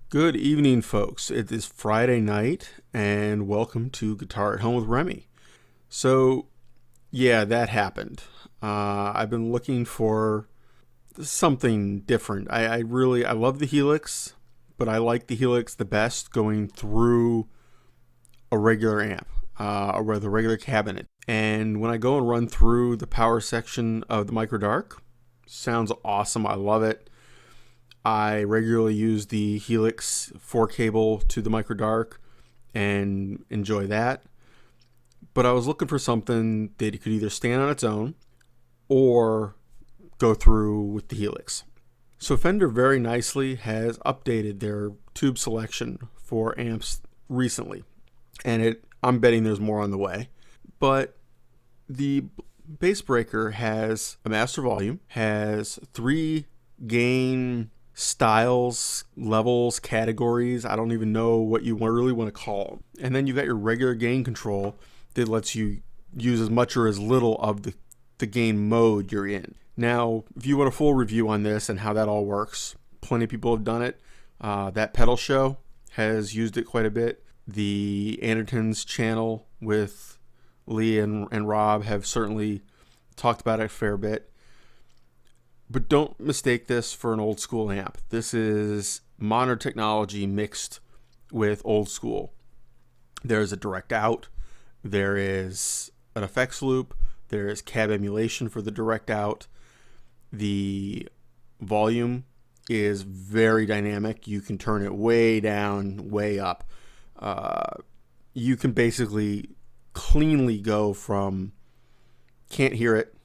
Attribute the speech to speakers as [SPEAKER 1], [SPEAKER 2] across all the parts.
[SPEAKER 1] Good evening, folks. It is Friday night, and welcome to Guitar at Home with Remy. So, yeah, that happened. I've been looking for something different. I love the Helix, but I like the Helix the best going through a regular amp, or with a regular cabinet. And when I go and run through the power section of the Micro Dark, sounds awesome. I love it. I regularly use the Helix 4 cable to the Micro Dark and enjoy that. But I was looking for something that could either stand on its own or go through with the Helix. So Fender very nicely has updated their tube selection for amps recently. And I'm betting there's more on the way. But the Bassbreaker has a master volume, has 3 gain styles, levels, categories. I don't even know what you really want to call them. And then you got your regular gain control that lets you use as much or as little of the gain mode you're in. Now, if you want a full review on this and how that all works, plenty of people have done it. That pedal show has used it quite a bit. The Andertons channel with Lee and Rob have certainly talked about it a fair bit. But don't mistake this for an old school amp. This is modern technology mixed with old school. There's a direct out. There is an effects loop. There is cab emulation for the direct out. The volume is very dynamic. You can turn it way down, way up. You can basically cleanly go from can't hear it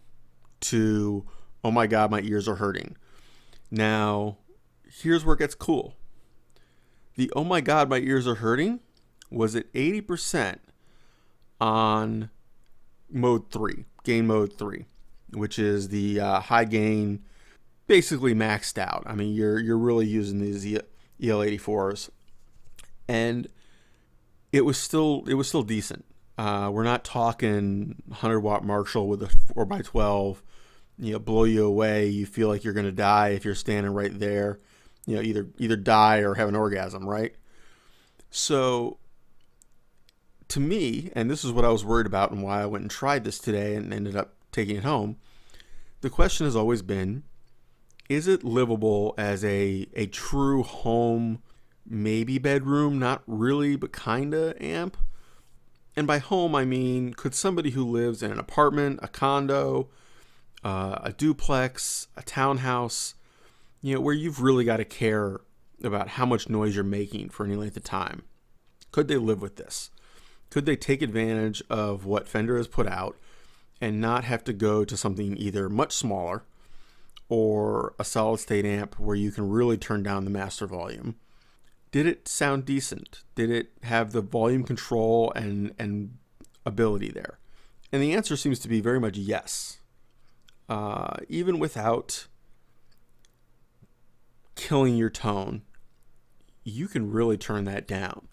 [SPEAKER 1] to oh my God, my ears are hurting. Now, here's where it gets cool. The oh my God, my ears are hurting was at 80% on mode 3, gain mode 3, which is the high gain, basically maxed out. I mean, you're really using these EL84s, and it was still decent. We're not talking 100-watt Marshall with a 4x12, blow you away. You feel like you're going to die if you're standing right there. Either die or have an orgasm, right? So, to me, and this is what I was worried about and why I went and tried this today and ended up taking it home, the question has always been, is it livable as a true home, maybe bedroom, not really, but kinda amp? And by home, I mean, could somebody who lives in an apartment, a condo, a duplex, a townhouse, where you've really got to care about how much noise you're making for any length of time, could they live with this? Could they take advantage of what Fender has put out and not have to go to something either much smaller or a solid state amp where you can really turn down the master volume? Did it sound decent? Did it have the volume control and ability there? And the answer seems to be very much yes. Even without killing your tone, you can really turn that down.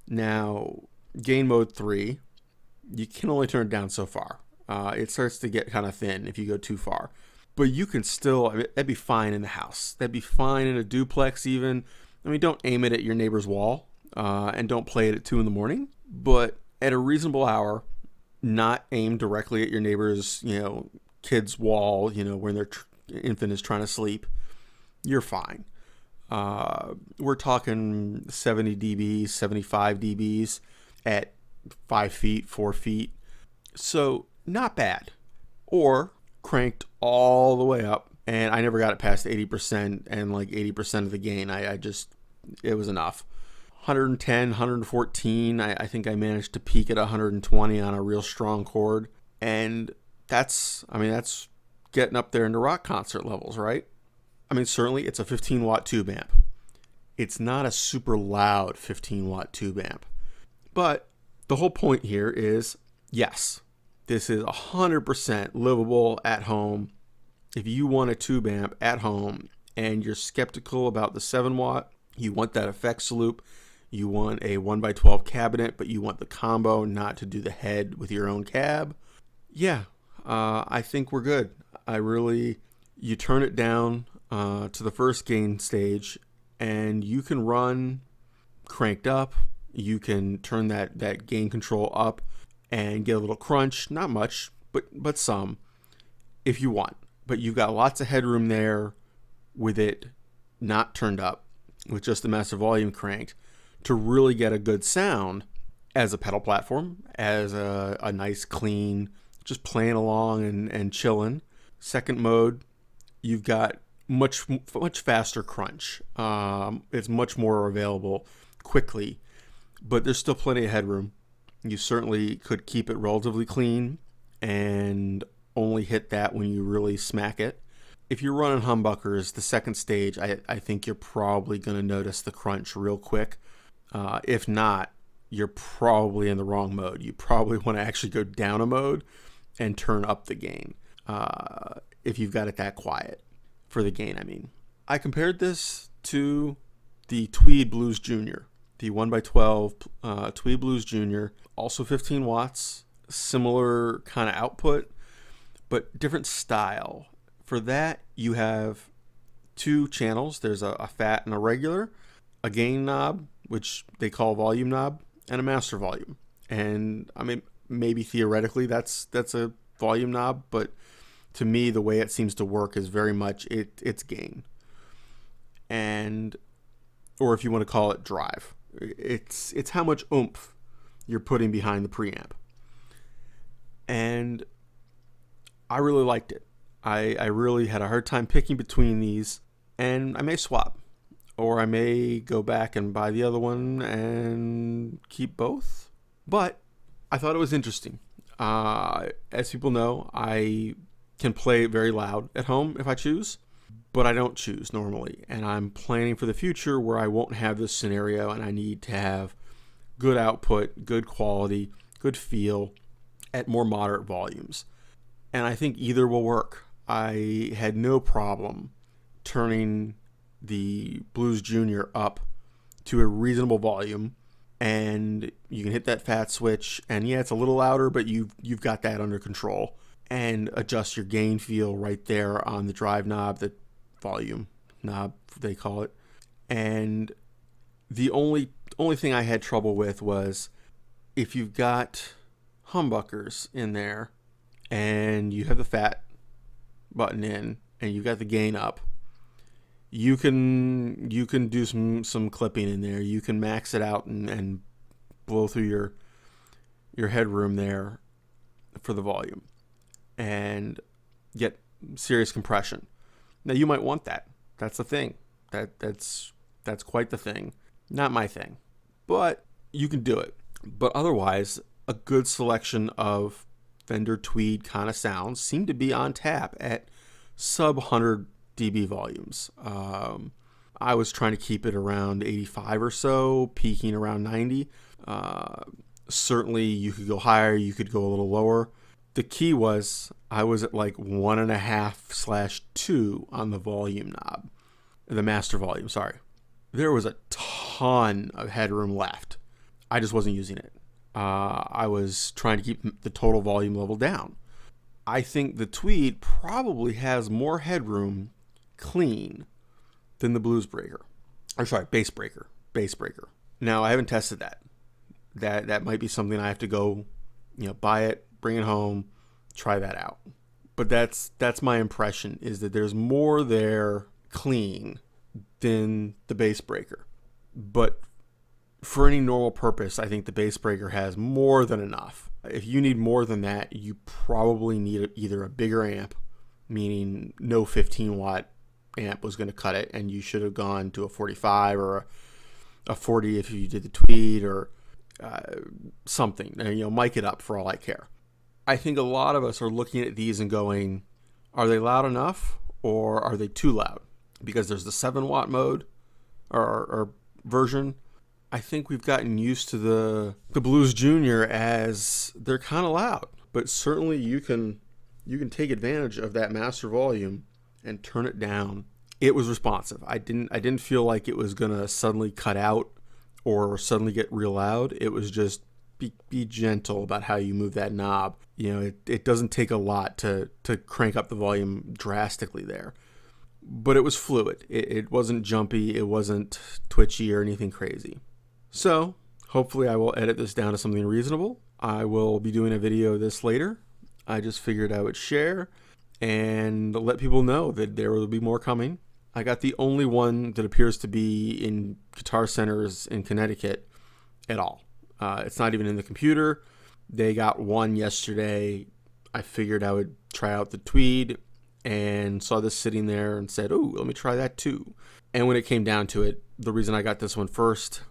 [SPEAKER 1] Now, gain mode 3, you can only turn it down so far. It starts to get kind of thin if you go too far. But you can still, that'd be fine in the house. That'd be fine in a duplex even. I mean, don't aim it at your neighbor's wall, and don't play it at 2 in the morning. But at a reasonable hour, not aimed directly at your neighbor's, kid's wall, when their infant is trying to sleep, you're fine. We're talking 70 dBs, 75 dBs at 5 feet, 4 feet. So not bad. Or cranked all the way up, and I never got it past 80% and like 80% of the gain. It was enough. 110, 114, I think I managed to peak at 120 on a real strong chord. And that's getting up there into rock concert levels, right? I mean, certainly it's a 15-watt tube amp. It's not a super loud 15-watt tube amp. But the whole point here is, yes, this is 100% livable at home. If you want a tube amp at home and you're skeptical about the 7-watt, you want that effects loop, you want a 1x12 cabinet, but you want the combo, not to do the head with your own cab, yeah, I think we're good. You turn it down to the first gain stage, and you can run cranked up. You can turn that gain control up and get a little crunch, not much, but some if you want. But you've got lots of headroom there with it not turned up, with just the master volume cranked, to really get a good sound as a pedal platform, as a nice clean, just playing along and chilling. Second mode, you've got much faster crunch. It's much more available quickly, but there's still plenty of headroom. You certainly could keep it relatively clean and only hit that when you really smack it. If you're running humbuckers, the second stage, I think you're probably going to notice the crunch real quick. If not, you're probably in the wrong mode. You probably want to actually go down a mode and turn up the gain if you've got it that quiet for the gain, I mean. I compared this to the Tweed Blues Junior, the 1x12 Tweed Blues Junior, also 15 watts, similar kind of output, but different style. For that, you have two channels. There's a fat and a regular, a gain knob, which they call volume knob, and a master volume. And I mean, maybe theoretically that's a volume knob, but to me, the way it seems to work is very much it's gain. And, or if you want to call it drive, it's how much oomph you're putting behind the preamp. And I really liked it. I really had a hard time picking between these, and I may swap, or I may go back and buy the other one and keep both. But I thought it was interesting. As people know, I can play very loud at home if I choose, but I don't choose normally. And I'm planning for the future where I won't have this scenario, and I need to have good output, good quality, good feel at more moderate volumes. And I think either will work. I had no problem turning the Blues Junior up to a reasonable volume, and you can hit that fat switch, and yeah, it's a little louder, but you've got that under control, and adjust your gain feel right there on the drive knob, the volume knob they call it. And the only thing I had trouble with was if you've got humbuckers in there and you have the fat button in and you've got the gain up, you can do some clipping in there. You can max it out and blow through your headroom there for the volume and get serious compression. Now you might want that. That's the thing. That's quite the thing. Not my thing, but you can do it. But otherwise, a good selection of Fender Tweed kind of sounds seem to be on tap at sub 100 dB volumes. I was trying to keep it around 85 or so, peaking around 90. Certainly you could go higher, you could go a little lower. The key was I was at like 1.5/2 on the volume knob, the master volume, sorry. There was a ton of headroom left. I just wasn't using it. I was trying to keep the total volume level down. I think the Tweed probably has more headroom clean than the Bassbreaker. Now, I haven't tested that. That might be something I have to go, buy it, bring it home, try that out. But that's my impression, is that there's more there clean than the Bassbreaker. But for any normal purpose, I think the Bassbreaker has more than enough. If you need more than that, you probably need either a bigger amp, meaning no 15 watt amp was going to cut it, and you should have gone to a 45 or a 40 if you did the Tweed, or something. Mic it up for all I care. I think a lot of us are looking at these and going, are they loud enough or are they too loud? Because there's the 7 watt mode or version. I think we've gotten used to the Blues Junior as they're kind of loud, but certainly you can take advantage of that master volume and turn it down. It was responsive. I didn't feel like it was gonna suddenly cut out or suddenly get real loud. It was just be gentle about how you move that knob. It doesn't take a lot to crank up the volume drastically there. but it was fluid. It wasn't jumpy, it wasn't twitchy or anything crazy. So hopefully I will edit this down to something reasonable. I will be doing a video of this later. I just figured I would share and let people know that there will be more coming. I got the only one that appears to be in Guitar Centers in Connecticut at all. It's not even in the computer. They got one yesterday. I figured I would try out the Tweed and saw this sitting there and said, oh, let me try that too. And when it came down to it, the reason I got this one first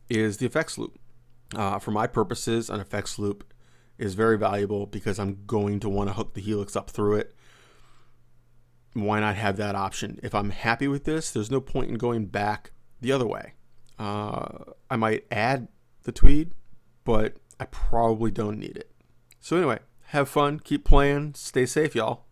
[SPEAKER 1] is the effects loop. For my purposes, an effects loop is very valuable because I'm going to want to hook the Helix up through it. Why not have that option? If I'm happy with this, there's no point in going back the other way. I might add the Tweed, but I probably don't need it. So anyway, have fun, keep playing, stay safe, y'all.